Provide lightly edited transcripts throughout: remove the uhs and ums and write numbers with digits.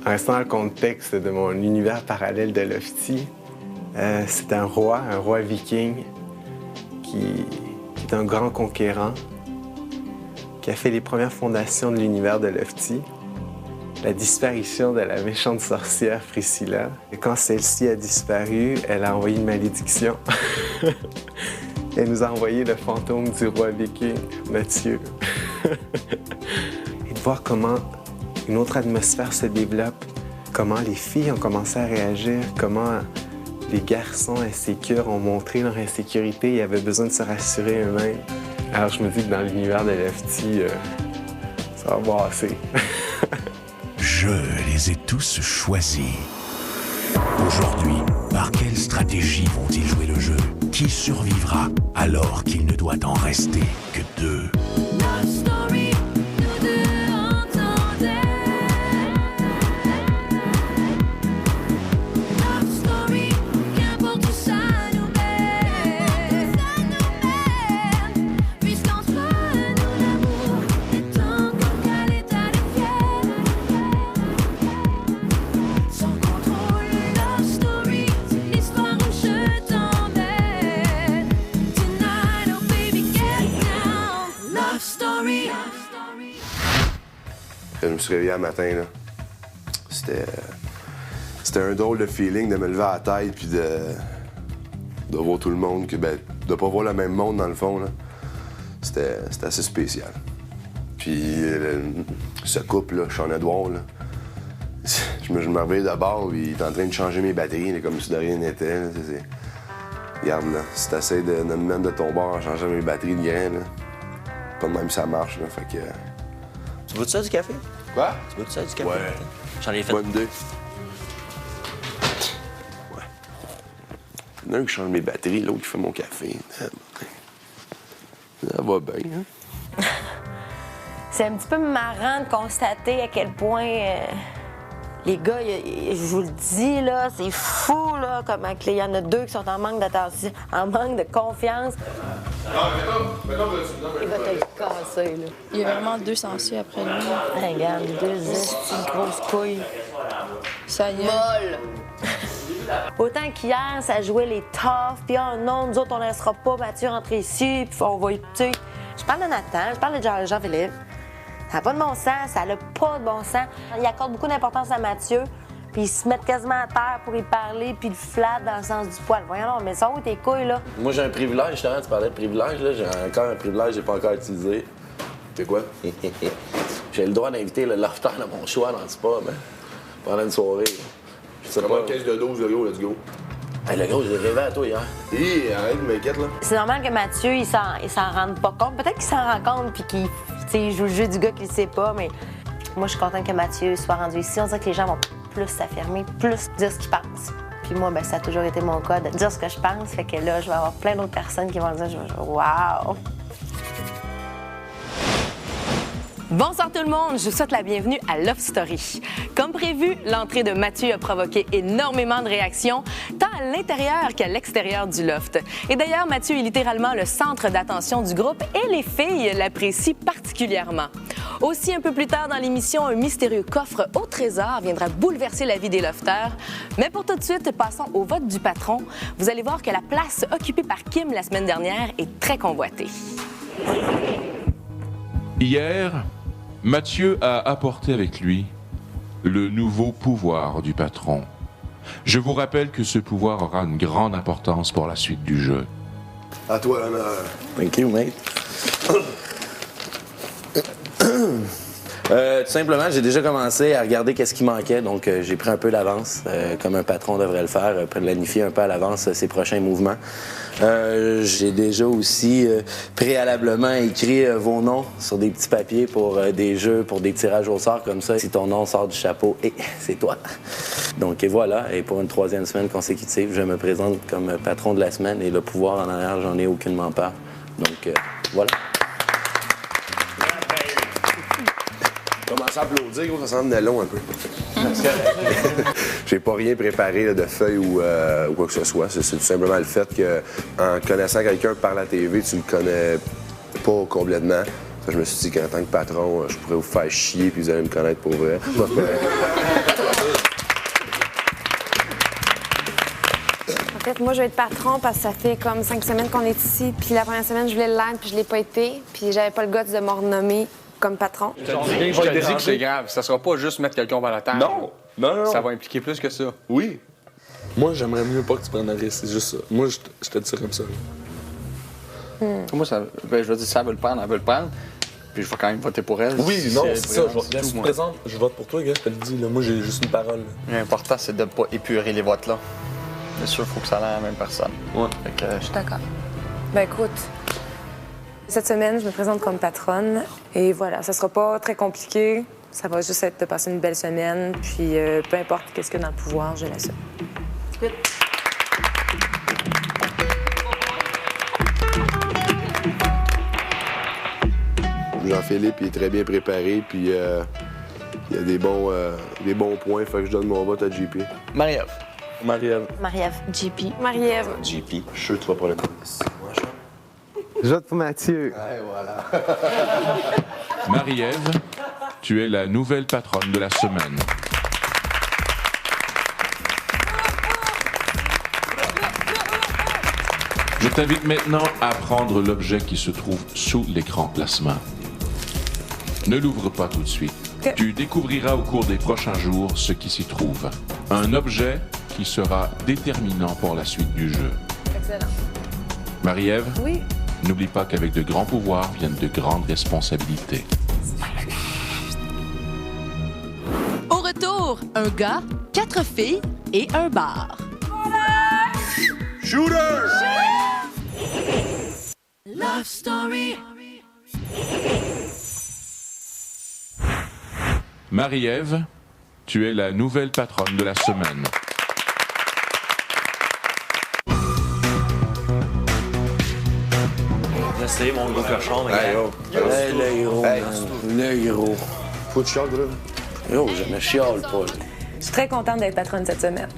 En restant dans le contexte de mon univers parallèle de Lofty, c'est un roi viking qui est un grand conquérant, qui a fait les premières fondations de l'univers de Lofty. La disparition de la méchante sorcière Priscilla. Et quand celle-ci a disparu, elle a envoyé une malédiction. Elle nous a envoyé le fantôme du roi viking, Mathieu. Et de voir comment une autre atmosphère se développe, comment les filles ont commencé à réagir, comment les garçons insécures ont montré leur insécurité et avaient besoin de se rassurer eux-mêmes. Alors je me dis que dans l'univers de Lofty, ça va brasser. Je les ai tous choisis. Aujourd'hui, par quelle stratégie vont-ils jouer le jeu? Qui survivra alors qu'il ne doit en rester que deux? Je me suis réveillé un matin, là. C'était un drôle de feeling de me lever à la tête puis de voir tout le monde, de pas voir le même monde dans le fond, là. C'était assez spécial. Puis ce couple, là, Sean-Edouard, là, je me réveille d'abord, puis il est en train de changer mes batteries, là, comme si de rien n'était. Regarde, là, si t'essaies de me mettre de ton bord en changeant mes batteries de grain, là, pas de même ça marche, là, fait que... Tu veux-tu ça du café? Quoi? Tu veux-tu ça du café? Ouais. J'en ai fait. Bonne idée. Ouais. Il y en a un qui change mes batteries, l'autre qui fait mon café. Ça va bien, hein? C'est un petit peu marrant de constater à quel point les gars, je vous le dis, là, c'est fou, là, comment il y en a deux qui sont en manque d'attention, en manque de confiance. Il va te le casser, là. Il y a vraiment deux sensés après lui. Regarde, deux grosses couilles. Ça y est. Molle! Autant qu'hier, ça jouait les toughs, puis oh non, nous autres, on ne laissera pas Mathieu rentrer ici, puis on va, tu sais. Je parle de Nathan, je parle de Jean-Philippe. Ça n'a pas de bon sens, ça n'a pas de bon sens. Ils accordent beaucoup d'importance à Mathieu, puis ils se mettent quasiment à terre pour y parler, puis ils le flattent dans le sens du poil. Voyons, non, mais ça où tes couilles, là? Moi, j'ai un privilège, justement, tu parlais de privilège, là. J'ai encore un privilège que j'ai pas encore utilisé. C'est quoi? J'ai le droit d'inviter le lofter de mon choix dans le spa, mais pendant une soirée. Je sais Comment pas. une caisse de 12 €, let's go. Hey, le gros, j'ai rêvé à toi hier. Hé, arrête, m'inquiète, là. C'est normal que Mathieu, il s'en rende pas compte. Peut-être qu'il s'en rend compte, puis qu'il joue le jeu du gars qu'il sait pas, mais moi, je suis contente que Mathieu soit rendu ici. On dirait que les gens vont plus s'affirmer, plus dire ce qu'ils pensent. Puis moi, ben, ça a toujours été mon cas de dire ce que je pense. Fait que là, je vais avoir plein d'autres personnes qui vont dire « Wow! » Bonsoir tout le monde, je vous souhaite la bienvenue à Love Story. Comme prévu, l'entrée de Mathieu a provoqué énormément de réactions, tant à l'intérieur qu'à l'extérieur du loft. Et d'ailleurs, Mathieu est littéralement le centre d'attention du groupe et les filles l'apprécient particulièrement. Aussi, un peu plus tard dans l'émission, un mystérieux coffre au trésor viendra bouleverser la vie des lofters. Mais pour tout de suite, passons au vote du patron. Vous allez voir que la place occupée par Kim la semaine dernière est très convoitée. Hier, Mathieu a apporté avec lui le nouveau pouvoir du patron. Je vous rappelle que ce pouvoir aura une grande importance pour la suite du jeu. À toi, l'honneur. Thank you, mate. Tout simplement, j'ai déjà commencé à regarder qu'est-ce qui manquait, donc j'ai pris un peu d'avance, comme un patron devrait le faire, planifier un peu à l'avance ses prochains mouvements. J'ai déjà aussi préalablement écrit vos noms sur des petits papiers pour des jeux, pour des tirages au sort comme ça. Si ton nom sort du chapeau, c'est toi. Donc et voilà, et pour une troisième semaine consécutive, je me présente comme patron de la semaine et le pouvoir en arrière, j'en ai aucunement peur. Donc voilà. Commence à applaudir, gros, ça semble long un peu. J'ai pas rien préparé là, de feuilles ou quoi que ce soit. C'est tout simplement le fait que, en connaissant quelqu'un par la TV, tu le connais pas complètement. Je me suis dit qu'en tant que patron, je pourrais vous faire chier puis vous allez me connaître pour vrai. fait, moi, je vais être patron parce que ça fait comme 5 semaines qu'on est ici. Puis la première semaine, je voulais l'être, puis je l'ai pas été. Puis j'avais pas le goût de me renommer comme patron. Je te dis que c'est grave. Ça sera pas juste mettre quelqu'un vers la table. Non. Ça va impliquer plus que ça. Oui. Moi, j'aimerais mieux pas que tu prennes un risque, c'est juste ça. Moi, je te dis ça comme ça. Moi, ça, ben, je veux dire, si elle veut le prendre, elle veut le prendre. Puis je vais quand même voter pour elle. Oui, si non, elle c'est ça. vraiment, Je tout, moi. présente, je vote pour toi, gars, je te le dis. Là. Moi, j'ai juste une parole. L'important, c'est de pas épurer les votes là. Bien sûr, il faut que ça aille à la même personne. Ouais. Fait que, Je suis d'accord. Ben écoute, cette semaine, je me présente comme patronne. Et voilà, ça sera pas très compliqué. Ça va juste être de passer une belle semaine. Puis peu importe qu'est-ce qu'il y a dans le pouvoir, je l'assume. Jean-Philippe, il est très bien préparé, puis il y a des bons points, fait que je donne mon vote à JP. Marie-Ève. Marie-Ève. Marie-Ève. JP. Marie-Ève. JP. Je suis sûr que tu vas pour la police. Je vote pour Mathieu. Marie-Ève, tu es la nouvelle patronne de la semaine. Je t'invite maintenant à prendre l'objet qui se trouve sous l'écran plasma. Ne l'ouvre pas tout de suite. Tu découvriras au cours des prochains jours ce qui s'y trouve. Un objet qui sera déterminant pour la suite du jeu. Excellent. Marie-Ève, Oui. n'oublie pas qu'avec de grands pouvoirs viennent de grandes responsabilités. Au retour, un gars, 4 filles et un bar. Shooter! Love Story. Marie-Ève, tu es la nouvelle patronne de la semaine. Laissez mon gros cochon, mais Hey, oh. Hey, le héros, Hey. man. Le héros. Faut que tu chiales, là. Yo, je me chiale pas. là. Je suis très contente d'être patronne cette semaine.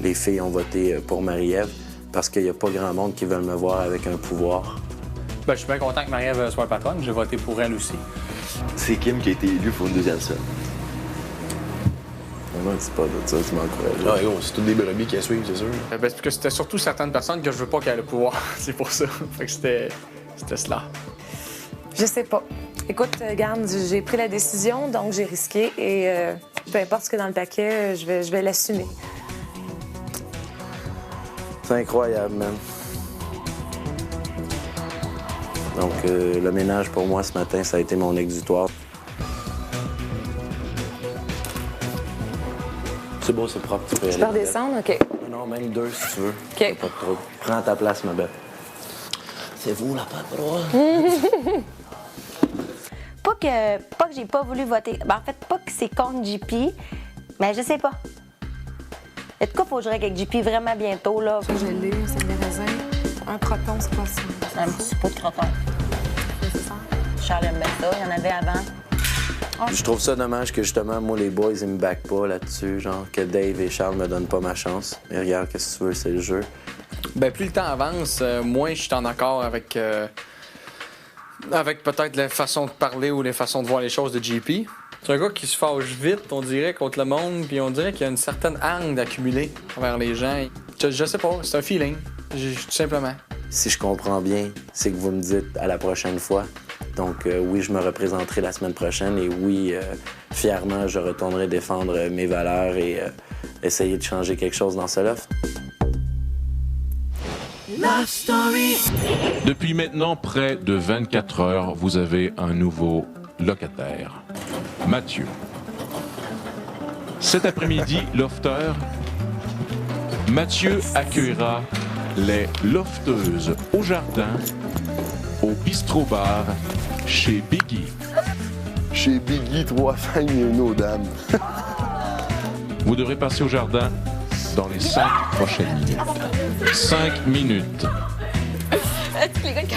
Les filles ont voté pour Marie-Ève parce qu'il n'y a pas grand monde qui veulent me voir avec un pouvoir. Ben, je suis bien content que Marie-Ève soit patronne. J'ai voté pour elle aussi. C'est Kim qui a été élu pour une deuxième scène. Non, dis pas de ça, tu m'encourages. Ah, yo, c'est toutes des brebis qui la suivent, c'est sûr. Ben, c'est parce que c'était surtout certaines personnes que je veux pas qu'elles aient le pouvoir. C'est pour ça. Fait que c'était cela. Je sais pas. Écoute, garde, j'ai pris la décision, donc j'ai risqué. Et peu importe ce qu'il y a dans le paquet, je vais l'assumer. C'est incroyable, man. Donc, le ménage pour moi ce matin, ça a été mon exutoire. C'est beau, c'est propre. Tu peux y Je aller, peux redescendre? OK. Non, même deux si tu veux. OK. Pas de trouble. Prends ta place, ma belle. C'est vous, la patronne. Pas que j'ai pas voulu voter. Ben, en fait, pas que c'est contre JP, mais je sais pas. En tout cas, faut que je règle avec JP vraiment bientôt, là. Ça, je l'ai, c'est des raisins. Un croton, c'est pas ça. Un petit pot de croton. C'est ça. Charles aime bien ça, il y en avait avant. Je trouve ça dommage que justement, moi, les boys, ils me backent pas là-dessus. Genre, que Dave et Charles me donnent pas ma chance. Mais regarde, qu'est-ce que tu veux, c'est le jeu. Ben, plus le temps avance, moins je suis en accord avec peut-être la façon de parler ou les façons de voir les choses de JP. C'est un gars qui se fâche vite, on dirait, contre le monde, puis on dirait qu'il y a une certaine hargne d'accumuler envers les gens. Je sais pas, c'est un feeling, tout simplement. Si je comprends bien, c'est que vous me dites à la prochaine fois. Donc, oui, je me représenterai la semaine prochaine et oui, fièrement, je retournerai défendre mes valeurs et essayer de changer quelque chose dans ce loft. Love Story. Depuis maintenant près de 24 heures, vous avez un nouveau locataire, Mathieu. Cet après-midi, lofteur, Mathieu accueillera les lofteuses au jardin, au bistrot-bar, chez Biggie. Chez Biggie, 3 femmes et une eau d'âme. Vous devrez passer au jardin dans les 5 prochaines minutes. 5 minutes. Tous les gars qui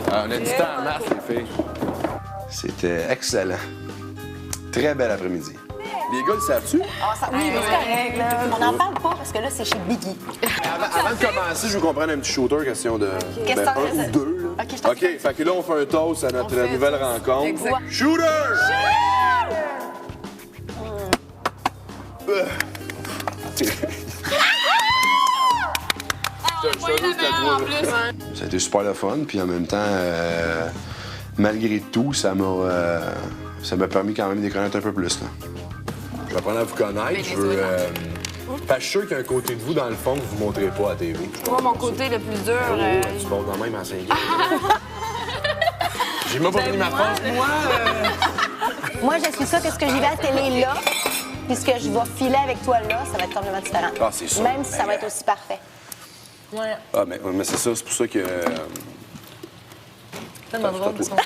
On a du temps en masse, les filles. C'était excellent. Très bel après-midi. Les gars, le savent-tu? Ah, ça, oui, mais c'est correct, là. On n'en parle pas parce que là, c'est chez Biggie. Avant de commencer, je veux qu'on prenne un petit shooter, question de. Qu'est-ce que un t'en ou deux, là. OK, Fait que là, on fait un toast à notre nouvelle rencontre. Exact. Shooter! Ça a été super le fun, puis en même temps, malgré tout, ça m'a permis quand même de les connaître un peu plus. Là. Je vais apprendre à vous connaître. Je veux. Parce que je suis sûr qu'il y a un côté de vous, dans le fond, que vous ne montrez pas à la TV. Moi, mon côté le plus dur. Tu montes quand même en 5 ans. J'ai même pas fini ma phrase. Moi, je suis ça que ce que j'y vais à la télé là, puis ce que je vais filer avec toi là, ça va être complètement différent. Ah, c'est sûr. Même si ça va être aussi parfait. Ouais. Ah, mais c'est ça, c'est pour ça que. C'est tellement drôle parce qu'on.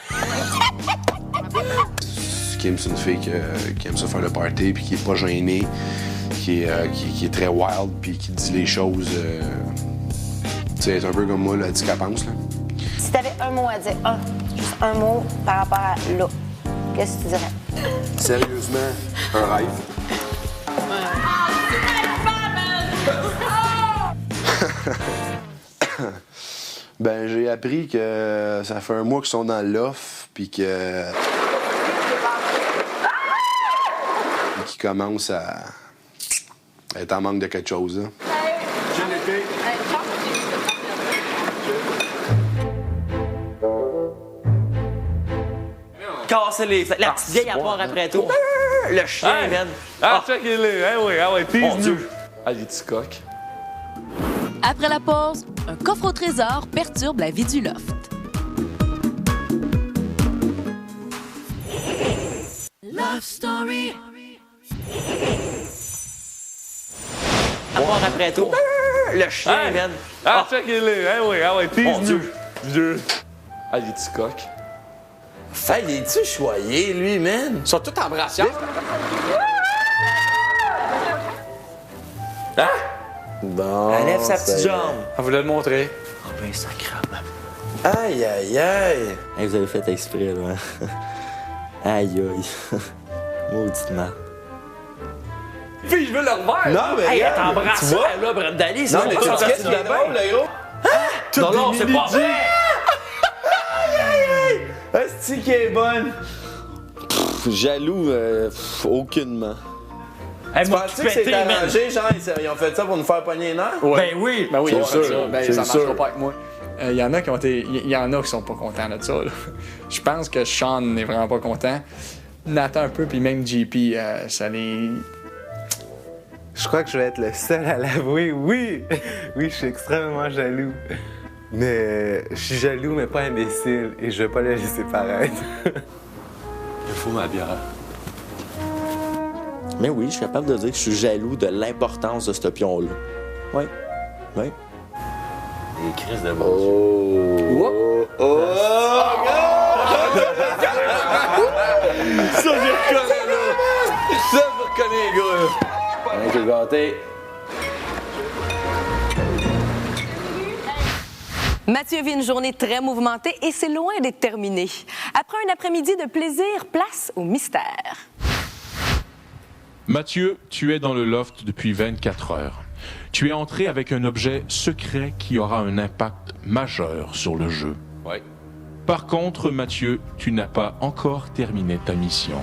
Kim, c'est une fille qui aime ça faire le party, puis qui est pas gênée, qui est très wild, puis qui dit les choses. Tu sais, un peu comme moi, là, elle dit qu'elle pense, là. Si t'avais un mot à dire, juste un mot par rapport à là, qu'est-ce que tu dirais? Sérieusement, un rêve. Ben, j'ai appris que ça fait un mois qu'ils sont dans l'off, puis que. Qu'ils commencent à être en manque de quelque chose, là. Casser la petite vieille à part après tout. Le chien, man. Ah, check il est. Ah ouais, tease-nous. Ah, les petits coqs. Après la pause, un coffre au trésor perturbe la vie du loft. Love Story. À part après tout. Le chien, man. Ah, check il est. Ah ouais, tease-nous. Dieu. Ah, les petits coqs. Hey, il est-tu choyé, lui, man? Ils sont tous en brassière. Hein? Bon. Elle lève sa petite jambe. On voulait le montrer. Oh, ben, sacrement. Aïe, aïe, aïe. Hey, vous avez fait exprès, là. Aïe, aïe. Mauditement. Fille, je veux le revoir. Non, mais Hey, elle regarde, t'embrasse tu vois? ça, là, Brett Daly. Non, mais tu sais ce qui est drôle, le gros? Non, non, c'est pas vrai. Est-ce qui est bonne? Jaloux, aucunement. Hey, Tu moi, penses que c'est arrangé, genre, ils ont fait ça pour nous faire pogner une heure? Ouais. Ben oui. Ben oui, C'est ils ont fait sûr, ça. Ben, c'est ça marchera sûr. pas avec moi. Il y en a qui sont pas contents de ça. Là. Je pense que Sean n'est vraiment pas content. Nathan un peu, puis même JP, ça les... Je crois que je vais être le seul à l'avouer. Oui, oui, je suis extrêmement jaloux. Mais je suis jaloux, mais pas imbécile, et je vais pas le laisser paraître. Il faut ma bière. Mais oui, je suis capable de dire que je suis jaloux de l'importance de ce pion-là. Oui. Oui. Les crises de bon. Ça, je reconnais, là! Ça, je reconnais, les gars! On est gâtés. Mathieu vit une journée très mouvementée et c'est loin d'être terminé. Après un après-midi de plaisir, place au mystère. Mathieu, tu es dans le loft depuis 24 heures. Tu es entré avec un objet secret qui aura un impact majeur sur le jeu. Ouais. Par contre, Mathieu, tu n'as pas encore terminé ta mission.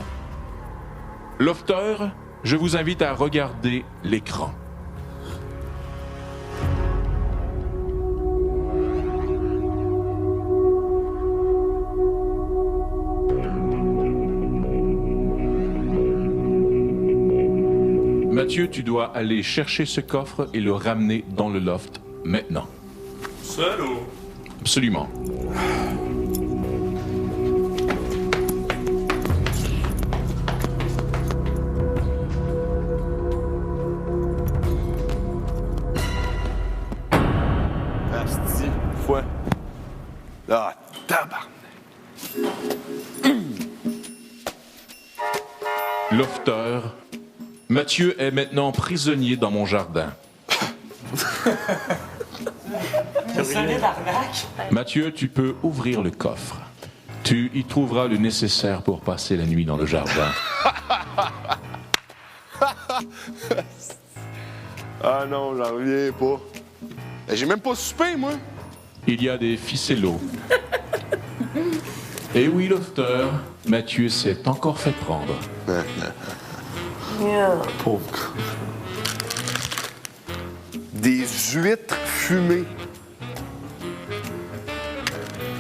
Lofteur, je vous invite à regarder l'écran. Mathieu, tu dois aller chercher ce coffre et le ramener dans le loft maintenant. Seul ou? Absolument. Asti, fois. Ah, tabarnak. Lofteur, Mathieu est maintenant prisonnier dans mon jardin. Mathieu, tu peux ouvrir le coffre. Tu y trouveras le nécessaire pour passer la nuit dans le jardin. Ah non, j'en reviens pas. Ben, j'ai même pas soupé, moi. Il y a des ficellos. Et oui, Lofter, Mathieu s'est encore fait prendre. Pauvre gars. Des huîtres fumées.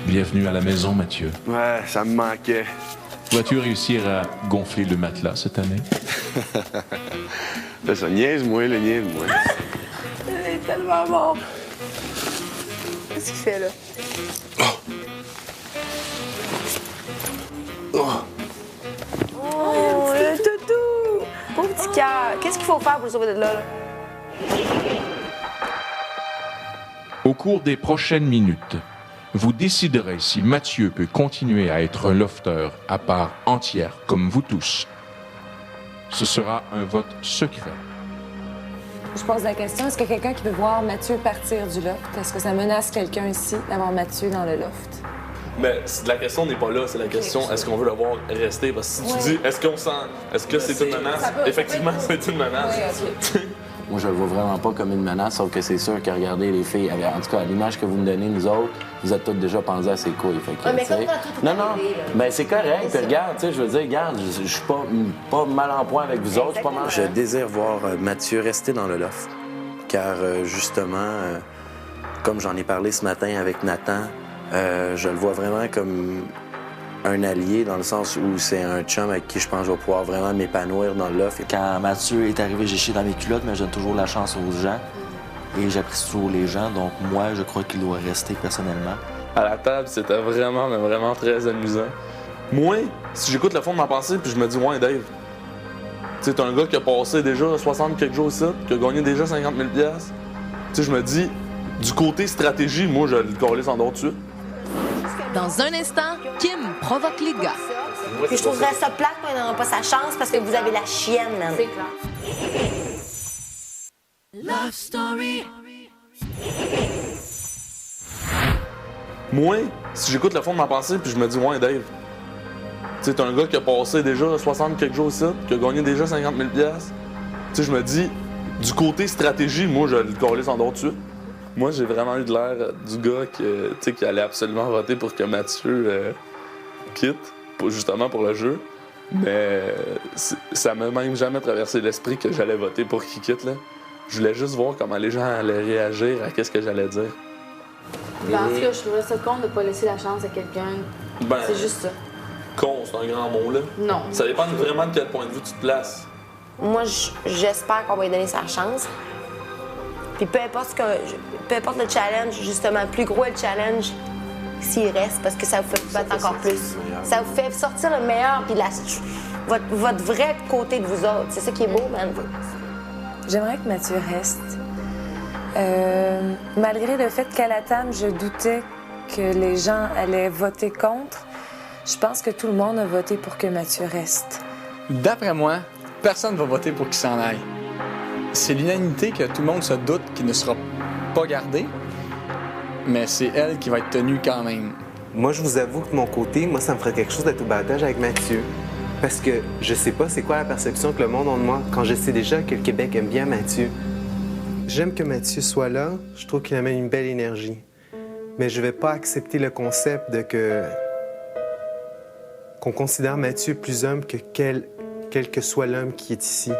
Bienvenue à la maison, Mathieu. Ouais, ça me manquait. Vas-tu réussir à gonfler le matelas cette année? Là, ça niaise-moi, le niaise-moi. C'est tellement bon. Qu'est-ce qu'il fait, là? Oh, le toutou! Pauvre petit cœur. Qu'est-ce qu'il faut faire pour le sauver de là? Au cours des prochaines minutes, vous déciderez si Mathieu peut continuer à être un lofter à part entière comme vous tous. Ce sera un vote secret. Je pose la question, est-ce que quelqu'un qui peut voir Mathieu partir du loft? Est-ce que ça menace quelqu'un ici d'avoir Mathieu dans le loft? Mais la question n'est pas là, c'est la question est-ce qu'on veut le voir rester? Parce que si tu dis est-ce que c'est une menace? Effectivement, c'est une menace. Moi, je le vois vraiment pas comme une menace, sauf que c'est sûr que, regardez, les filles, en tout cas, à l'image que vous me donnez, nous autres, vous êtes toutes déjà pensées à ses couilles. Fait que, mais comme quand non, ben c'est correct. Puis regarde, tu sais, je veux dire, regarde, je suis pas mal en point avec vous autres. Pas mal. Je désire voir Mathieu rester dans le loft, car justement, comme j'en ai parlé ce matin avec Nathan, je le vois vraiment comme un allié, dans le sens où c'est un chum avec qui je pense que je vais pouvoir vraiment m'épanouir dans le loft. Quand Mathieu est arrivé, j'ai chié dans mes culottes, mais je donne toujours la chance aux gens. Et j'apprécie toujours les gens, donc moi, je crois qu'il doit rester personnellement. À la table, c'était vraiment, mais vraiment très amusant. Moi, si j'écoute le fond de ma pensée, puis je me dis, ouais, Dave, tu sais, t'es un gars qui a passé déjà 60 quelques jours ici, qui a gagné déjà 50 000 $. Tu sais, je me dis, du côté stratégie, moi, je le calisse en dehors de suite. Dans un instant, Kim provoque les gars. Puis je trouverais ça plate quand il n'aura pas sa chance parce que vous avez la chienne, man. C'est clair. Love Story. Moi, si j'écoute le fond de ma pensée, puis je me dis, ouais, Dave, tu sais, t'es un gars qui a passé déjà 60 quelques jours ici, qui a gagné déjà 50 000 $. Tu sais, je me dis, du côté stratégie, moi, je le calisse en dehors de suite. Moi, j'ai vraiment eu de l'air du gars qui allait absolument voter pour que Mathieu quitte, justement pour le jeu. Mais ça m'a même jamais traversé l'esprit que j'allais voter pour qu'il quitte, là. Je voulais juste voir comment les gens allaient réagir à qu'est-ce que j'allais dire. Ben, en tout cas, je trouverais ça con de pas laisser la chance à quelqu'un. Ben, c'est juste ça. Con, c'est un grand mot, là. Non. Ça dépend vraiment de quel point de vue tu te places. Moi, j'espère qu'on va lui donner sa chance. Puis peu importe le challenge, justement, plus gros est le challenge, s'il reste, parce que ça vous fait battre encore plus. Ça vous fait sortir le meilleur, puis votre vrai côté de vous autres. C'est ça qui est beau, man. J'aimerais que Mathieu reste. Malgré le fait qu'à la table, je doutais que les gens allaient voter contre, je pense que tout le monde a voté pour que Mathieu reste. D'après moi, personne ne va voter pour qu'il s'en aille. C'est l'unanimité que tout le monde se doute qu'il ne sera pas gardé, mais c'est elle qui va être tenue quand même. Moi, je vous avoue que de mon côté, moi, ça me ferait quelque chose d'être au battage avec Mathieu. Parce que je sais pas c'est quoi la perception que le monde a de moi quand je sais déjà que le Québec aime bien Mathieu. J'aime que Mathieu soit là. Je trouve qu'il amène une belle énergie. Mais je vais pas accepter le concept de qu'on considère Mathieu plus homme que quel que soit l'homme qui est ici.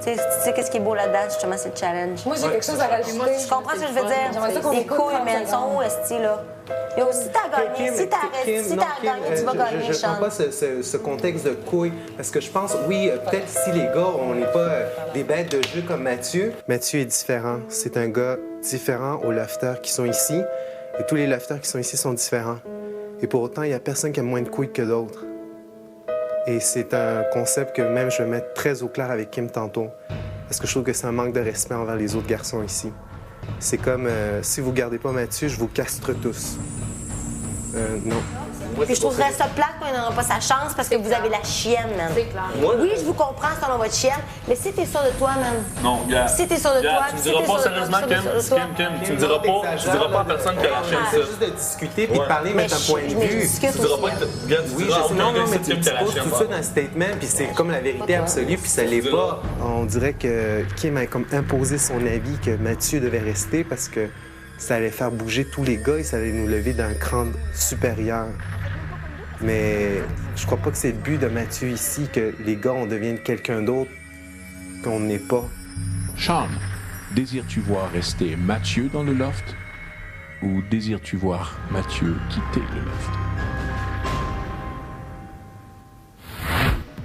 Tu sais, qu'est-ce qui est beau là-dedans, justement, c'est le challenge. Moi, j'ai quelque chose à rajouter. Tu comprends ce que je veux dire? Les couilles, mais sont où, esti, là? Yo, si t'as gagné, si t'as gagné, tu vas gagner, Je prends pas ce contexte de couilles, parce que je pense, oui, peut-être si les gars, on n'est pas des bêtes de jeu comme Mathieu. Mathieu est différent. C'est un gars différent aux lofters qui sont ici, et tous les lofters qui sont ici sont différents. Et pour autant, il n'y a personne qui a moins de couilles que d'autres. Et c'est un concept que même je vais mettre très au clair avec Kim tantôt, parce que je trouve que c'est un manque de respect envers les autres garçons ici. C'est comme, si vous gardez pas Mathieu, je vous castre tous. Non. Puis je trouverais ça plate qu'on n'aura pas sa chance parce que vous avez la chienne, man. C'est clair. Oui, je vous comprends selon votre chienne, mais si t'es sûr de toi, man. Non, gars. Si t'es sûr de toi, Tu me diras pas sérieusement, Kim, tu me diras pas à personne qui a la chienne C'est juste de discuter puis de parler, Mais mettre un point de mais je vue. discute Tu diras aussi, pas hein. que gars, tu Oui, diras je sais, non, mais Kim tu qui a la poses chienne. tout ça dans un statement, puis c'est comme la vérité absolue, puis ça l'est pas. On dirait que Kim a comme imposé son avis que Mathieu devait rester parce que ça allait faire bouger tous les gars et ça allait nous lever d'un cran supérieur. Mais je crois pas que c'est le but de Mathieu ici, que les gars, on devienne quelqu'un d'autre qu'on n'est pas. Sean, désires-tu voir rester Mathieu dans le loft ou désires-tu voir Mathieu quitter le loft?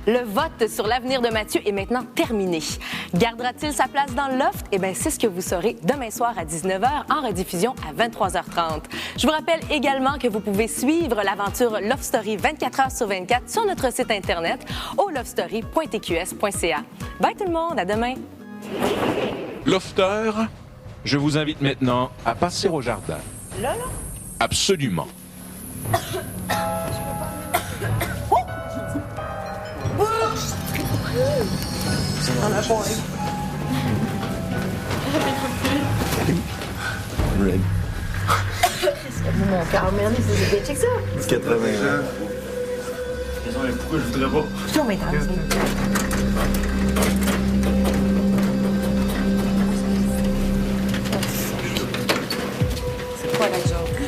Le vote sur l'avenir de Mathieu est maintenant terminé. Gardera-t-il sa place dans le loft? Eh bien, c'est ce que vous saurez demain soir à 19h en rediffusion à 23h30. Je vous rappelle également que vous pouvez suivre l'aventure Love Story 24 heures sur 24 sur notre site Internet au lovestory.tqs.ca. Bye tout le monde, à demain! Lofter, je vous invite maintenant à passer au jardin. Là? Absolument. On a pas Red. Mon cœur, man, c'est check ça. 80 ans. Pourquoi je voudrais pas? Putain, mais t'as C'est quoi la joke?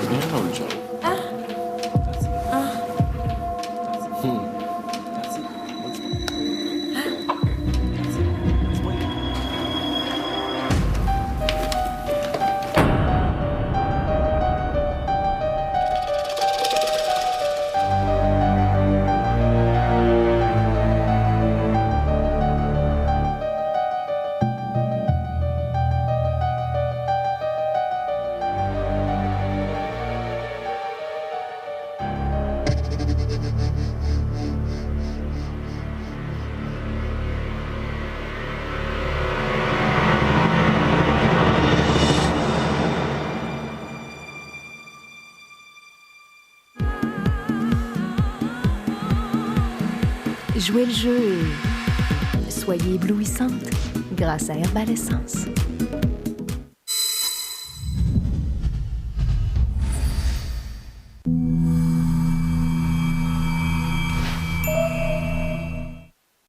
Bien le job. Jouez le jeu et soyez éblouissante grâce à Herbal Essence.